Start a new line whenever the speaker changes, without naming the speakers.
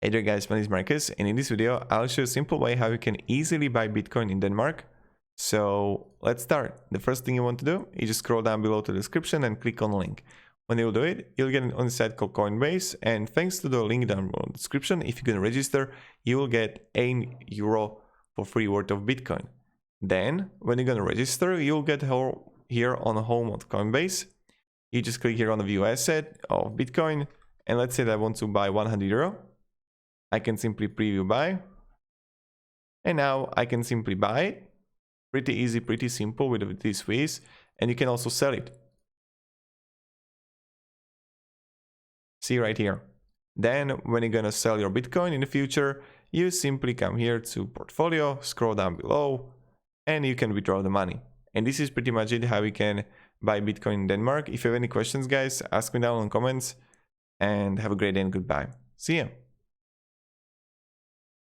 Hey there guys, my name is Marcus, and in this video I'll show you a simple way how you can easily buy Bitcoin in Denmark. So let's start. The first thing you want to do is just scroll down below to the description and click on the link. When you'll do it, you'll get on a site called Coinbase, and thanks to the link down below in the description, if you're going to register, you will get €1 for free worth of Bitcoin. Then, when you're going to register, you'll get here on the home of Coinbase. You just click here on the view asset of Bitcoin, and let's say that I want to buy €100. I can simply preview buy, and now I can simply buy it. Pretty easy, pretty simple with this ways, and you can also sell it. See right here. Then when you're gonna sell your Bitcoin in the future, you simply come here to portfolio, scroll down below, and you can withdraw the money. And this is pretty much it, how you can buy Bitcoin in Denmark. If you have any questions, guys, ask me down in the comments, and have a great day and goodbye. See ya.